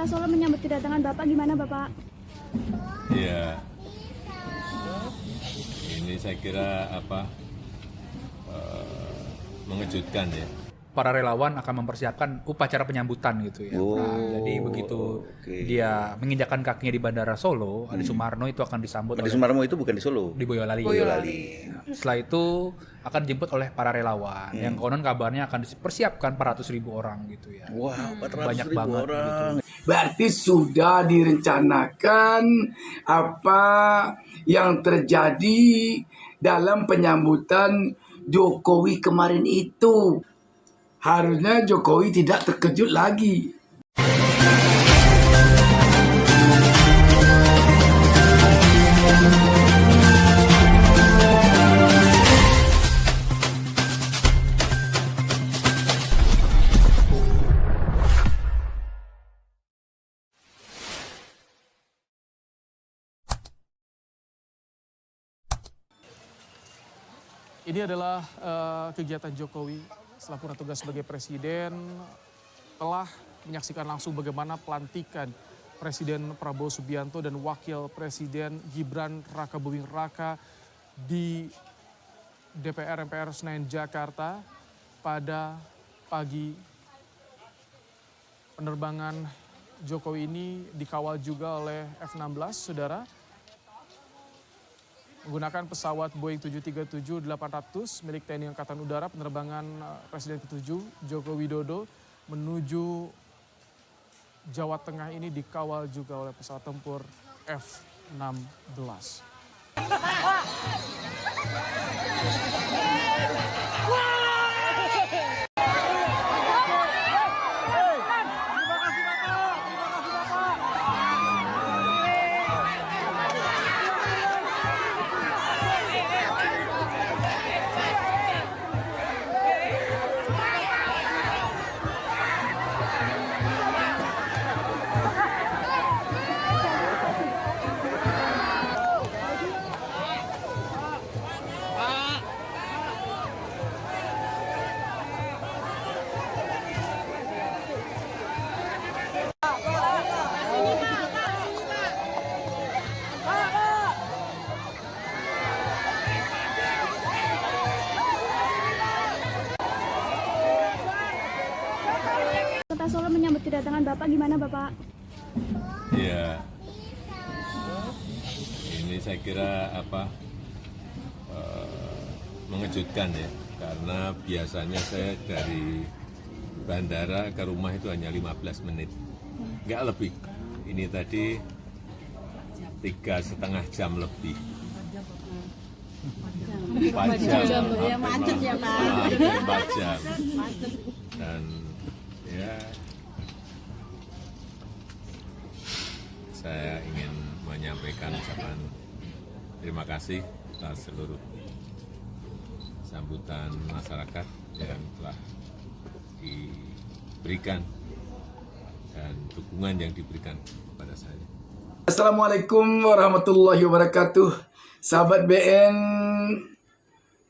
Kota Solo menyambut kedatangan Bapak, gimana Bapak? Ya, ini saya kira mengejutkan ya. Para relawan akan mempersiapkan upacara penyambutan gitu ya. Jadi begitu dia menginjakkan kakinya di Bandara Solo, Adi Sumarmo itu akan disambut Adi oleh Sumarmo itu bukan di Solo. di Boyolali. Setelah itu akan dijemput oleh para relawan yang konon kabarnya akan dipersiapkan 400.000 orang gitu ya. Wow, 400.000 Banyak banget orang. gitu. Berarti sudah direncanakan apa yang terjadi dalam penyambutan Jokowi kemarin itu. Harusnya Jokowi tidak terkejut lagi. Ini adalah kegiatan Jokowi setelah purna tugas sebagai presiden telah menyaksikan langsung bagaimana pelantikan Presiden Prabowo Subianto dan Wakil Presiden Gibran Rakabuming Raka di DPR MPR Senayan Jakarta pada pagi. Penerbangan Jokowi ini dikawal juga oleh F-16, saudara. Menggunakan pesawat Boeing 737-800 milik TNI Angkatan Udara, penerbangan Presiden ke-7 Joko Widodo menuju Jawa Tengah ini dikawal juga oleh pesawat tempur F-16. Kota Solo menyambut kedatangan Bapak, gimana Bapak? Ya, ini saya kira mengejutkan ya, karena biasanya saya dari bandara ke rumah itu hanya 15 menit, nggak lebih. Ini tadi 3,5 jam lebih. 4 jam, ya, macet ya Pak. 4 jam. Dan ya, saya ingin menyampaikan ucapan terima kasih atas seluruh sambutan masyarakat yang telah diberikan dan dukungan yang diberikan kepada saya. Assalamualaikum warahmatullahi wabarakatuh. Sahabat BN,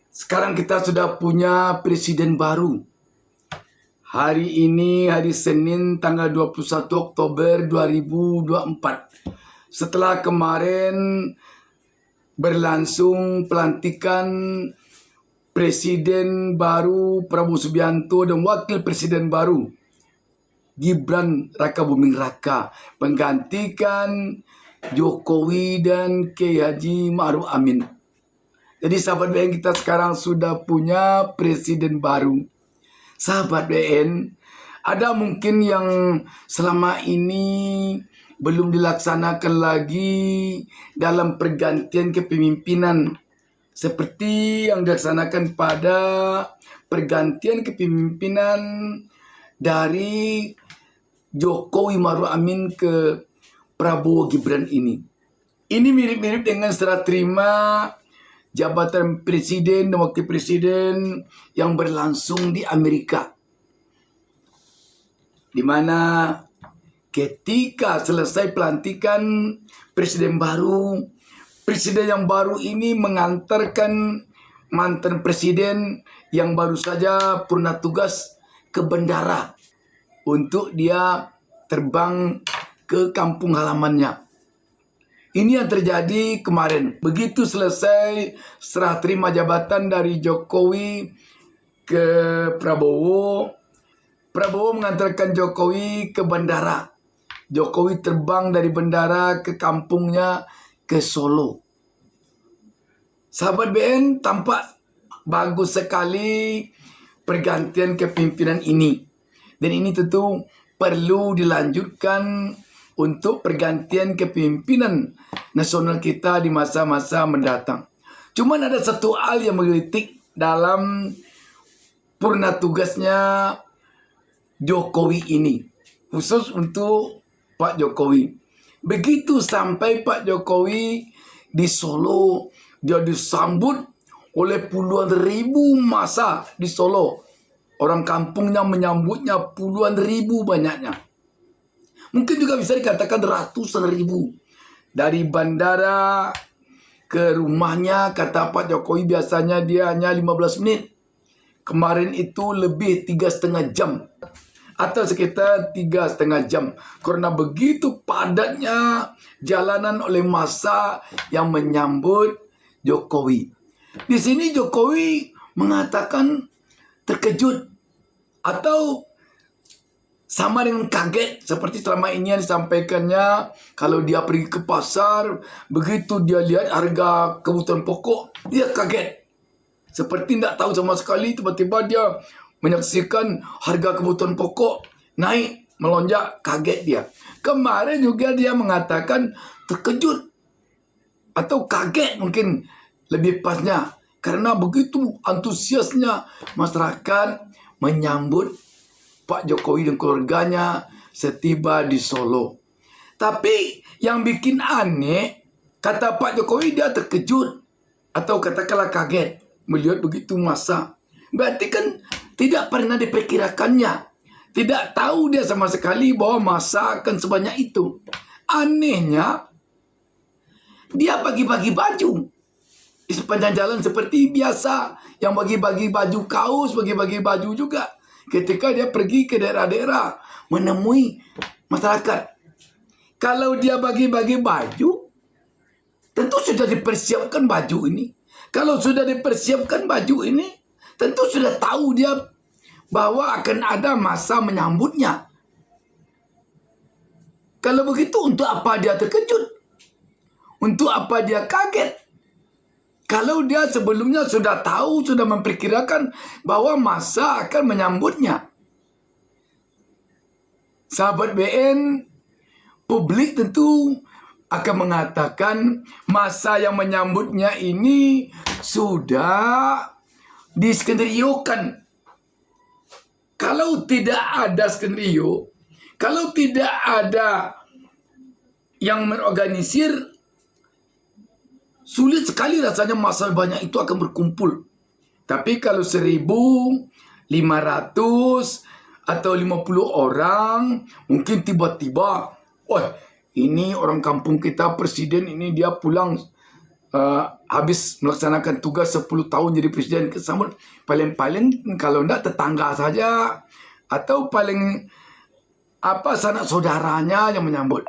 sekarang kita sudah punya presiden baru. Hari ini hari Senin tanggal 21 Oktober 2024. Setelah kemarin berlangsung pelantikan Presiden baru Prabowo Subianto dan Wakil Presiden baru Gibran Rakabuming Raka menggantikan Jokowi dan Kiai Haji Ma'ruf Amin. Jadi sahabat BN, kita sekarang sudah punya presiden baru. Sahabat BN, ada mungkin yang selama ini belum dilaksanakan lagi dalam pergantian kepemimpinan seperti yang dilaksanakan pada pergantian kepemimpinan dari Jokowi Ma'ruf Amin ke Prabowo Gibran ini. Ini mirip-mirip dengan serah terima jabatan presiden dan wakil presiden yang berlangsung di Amerika, di mana ketika selesai pelantikan presiden yang baru ini mengantarkan mantan presiden yang baru saja purna tugas ke bandara untuk dia terbang ke kampung halamannya. Ini yang terjadi kemarin. Begitu selesai serah terima jabatan dari Jokowi ke Prabowo, Prabowo mengantarkan Jokowi ke bandara. Jokowi terbang dari bandara ke kampungnya ke Solo. Sahabat BN, tampak bagus sekali pergantian kepimpinan ini. Dan ini tentu perlu dilanjutkan untuk pergantian kepimpinan nasional kita di masa-masa mendatang. Cuman ada satu hal yang menggelitik dalam purna tugasnya Jokowi ini, khusus untuk Pak Jokowi. Begitu sampai Pak Jokowi di Solo, dia disambut oleh puluhan ribu massa di Solo. Orang kampungnya menyambutnya puluhan ribu banyaknya. Mungkin juga bisa dikatakan ratusan ribu. Dari bandara ke rumahnya, kata Pak Jokowi biasanya dia hanya 15 menit. Kemarin itu lebih 3,5 jam. Atau sekitar 3,5 jam. Karena begitu padatnya jalanan oleh massa yang menyambut Jokowi. Di sini Jokowi mengatakan terkejut atau sama dengan kaget, seperti selama ini yang disampaikannya. Kalau dia pergi ke pasar, begitu dia lihat harga kebutuhan pokok, dia kaget. Seperti tidak tahu sama sekali, tiba-tiba dia menyaksikan harga kebutuhan pokok naik, melonjak, kaget dia. Kemarin juga dia mengatakan terkejut atau kaget mungkin lebih pasnya, karena begitu antusiasnya masyarakat menyambut Pak Jokowi dan keluarganya setiba di Solo. Tapi yang bikin aneh, kata Pak Jokowi dia terkejut atau katakanlah kaget melihat begitu massa. Berarti kan tidak pernah diperkirakannya. Tidak tahu dia sama sekali bahwa massa akan sebanyak itu. Anehnya, dia bagi-bagi baju di sepanjang jalan seperti biasa. Yang bagi-bagi baju kaos, bagi-bagi baju juga ketika dia pergi ke daerah-daerah menemui masyarakat. Kalau dia bagi-bagi baju, tentu sudah dipersiapkan baju ini. Kalau sudah dipersiapkan baju ini, tentu sudah tahu dia bahwa akan ada massa menyambutnya. Kalau begitu, untuk apa dia terkejut? Untuk apa dia kaget? Kalau dia sebelumnya sudah tahu, sudah memperkirakan bahwa massa akan menyambutnya. Sahabat BN, publik tentu akan mengatakan massa yang menyambutnya ini sudah diskenariokan. Kalau tidak ada skenario, kalau tidak ada yang mengorganisir, sulit sekali rasanya massa banyak itu akan berkumpul. Tapi kalau 1.500 atau 50 orang, mungkin tiba-tiba, oh ini orang kampung kita, presiden ini dia pulang habis melaksanakan tugas 10 tahun jadi presiden, kesambut. Paling-paling kalau tidak tetangga saja, atau paling sanak saudaranya yang menyambut.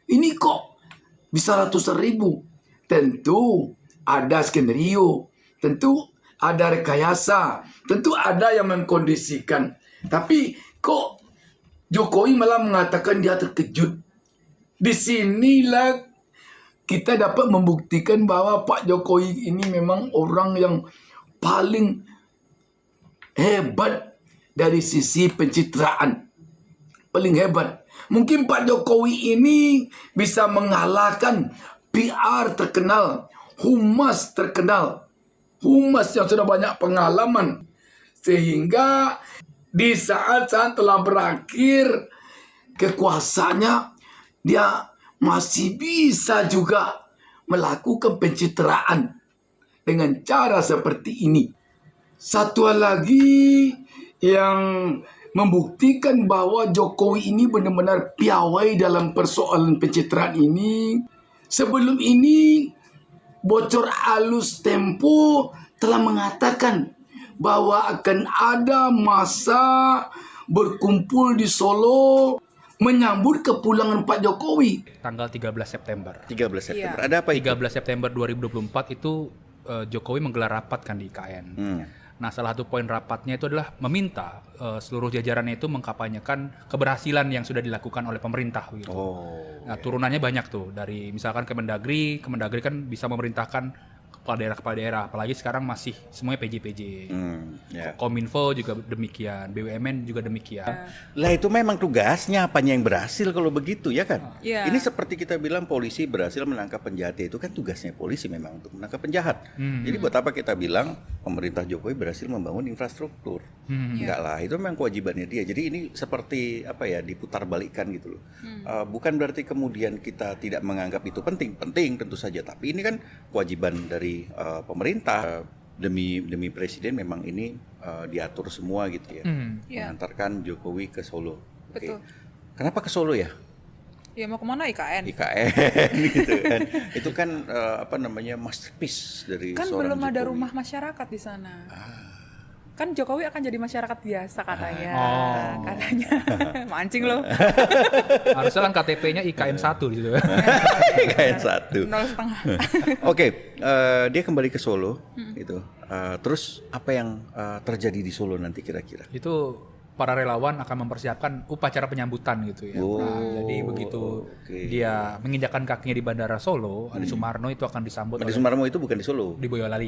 Ini kok bisa ratusan ribu. Tentu ada skenario, tentu ada rekayasa, tentu ada yang mengkondisikan. Tapi kok Jokowi malah mengatakan dia terkejut. Disinilah kita dapat membuktikan bahwa Pak Jokowi ini memang orang yang paling hebat dari sisi pencitraan. Paling hebat. Mungkin Pak Jokowi ini bisa mengalahkan PR terkenal, humas terkenal, humas yang sudah banyak pengalaman. Sehingga di saat-saat telah berakhir kekuasaannya, dia masih bisa juga melakukan pencitraan dengan cara seperti ini. Satu hal lagi yang membuktikan bahwa Jokowi ini benar-benar piawai dalam persoalan pencitraan ini. Sebelum ini, bocor halus Tempo telah mengatakan bahwa akan ada massa berkumpul di Solo menyambut kepulangan Pak Jokowi. Tanggal 13 September. 13 September. Iya. Ada apa itu? 13 September 2024 itu Jokowi menggelar rapat kan di IKN. Nah, salah satu poin rapatnya itu adalah meminta seluruh jajarannya itu mengkampanyekan keberhasilan yang sudah dilakukan oleh pemerintah gitu. Nah, turunannya banyak tuh dari misalkan Kemendagri kan bisa memerintahkan kepala daerah, apalagi sekarang masih semuanya PJ. Kominfo juga demikian, BUMN juga demikian. Lah itu memang tugasnya, apanya yang berhasil kalau begitu ya kan? Iya. Ini seperti kita bilang polisi berhasil menangkap penjahat, itu kan tugasnya polisi memang untuk menangkap penjahat. Jadi buat apa kita bilang pemerintah Jokowi berhasil membangun infrastruktur? Enggak lah, itu memang kewajibannya dia. Jadi ini seperti apa ya, diputar balikkan gitu loh. Bukan berarti kemudian kita tidak menganggap itu penting tentu saja, tapi ini kan kewajiban dari pemerintah. Demi presiden memang ini diatur semua gitu ya. Mengantarkan Jokowi ke Solo. Oke. Betul. Kenapa ke Solo ya? Ya mau kemana IKN? IKN gitu kan. Itu kan masterpiece dari Kan seorang belum ada Jokowi. rumah masyarakat di sana. Kan Jokowi akan jadi masyarakat biasa katanya. Katanya. Mancing loh. Harusnya kan KTP-nya IKN 1 gitu. IKN 1. 0,5. Oke, dia kembali ke Solo gitu. Terus apa yang terjadi di Solo nanti kira-kira? Itu para relawan akan mempersiapkan upacara penyambutan gitu ya. Jadi begitu dia menginjakkan kakinya di Bandara Solo, Adi Sumarno itu akan disambut Adi oleh Sumarmo itu bukan di Solo. di Boyolali.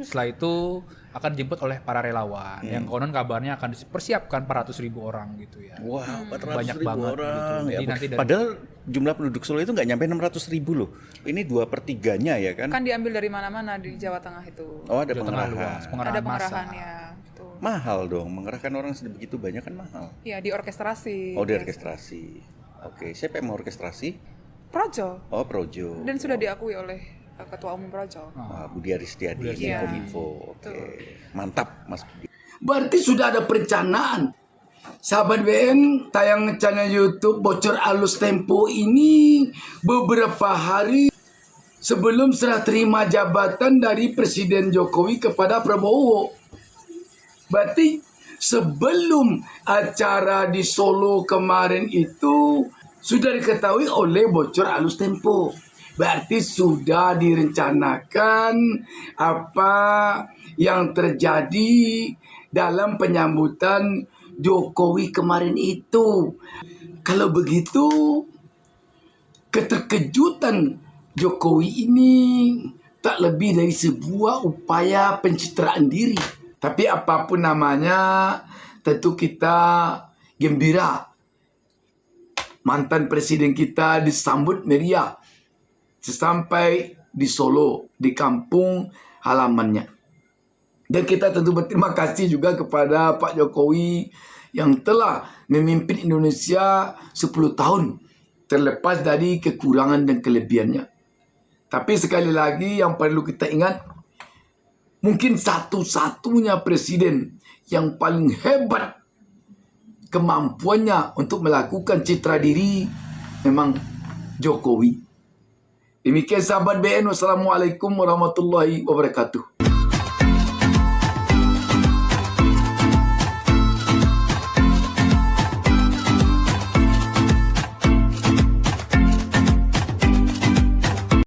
Setelah itu akan dijemput oleh para relawan yang konon kabarnya akan dipersiapkan 400.000 orang gitu ya. Wow, 400.000 Banyak banget orang. gitu. Jadi Ya, nanti dari- padahal jumlah penduduk Solo itu nggak nyampe 600.000 loh. Ini 2/3-nya ya kan? Kan diambil dari mana-mana di Jawa Tengah itu. Oh, ada Jawa Tengah luas, pengerahan. pengerahan Ada massa. pengerahannya. Gitu. Mahal dong, mengerahkan orang sebegitu banyak kan mahal. Ya diorkestrasi. Oh, diorkestrasi. Oke, siapa yang mengorekestrasi? Projo. Oh, Projo. Dan sudah diakui oleh Ketua Umum Projo. Budi Aristiadi di Iya. Kominfo. Oke. Mantap, Mas Budi. Berarti sudah ada perencanaan. Sahabat BN, tayang channel YouTube Bocor Alus Tempo ini beberapa hari sebelum serah terima jabatan dari Presiden Jokowi kepada Prabowo. Berarti sebelum acara di Solo kemarin itu sudah diketahui oleh Bocor Alus Tempo. Berarti sudah direncanakan apa yang terjadi dalam penyambutan Jokowi kemarin itu. Kalau begitu, keterkejutan Jokowi ini tak lebih dari sebuah upaya pencitraan diri. Tapi apapun namanya, tentu kita gembira. Mantan presiden kita disambut meriah sesampai di Solo, di kampung halamannya. Dan kita tentu berterima kasih juga kepada Pak Jokowi yang telah memimpin Indonesia 10 tahun, terlepas dari kekurangan dan kelebihannya. Tapi sekali lagi yang perlu kita ingat, mungkin satu-satunya presiden yang paling hebat kemampuannya untuk melakukan citra diri memang Jokowi. Demikian sahabat BN, wassalamualaikum warahmatullahi wabarakatuh.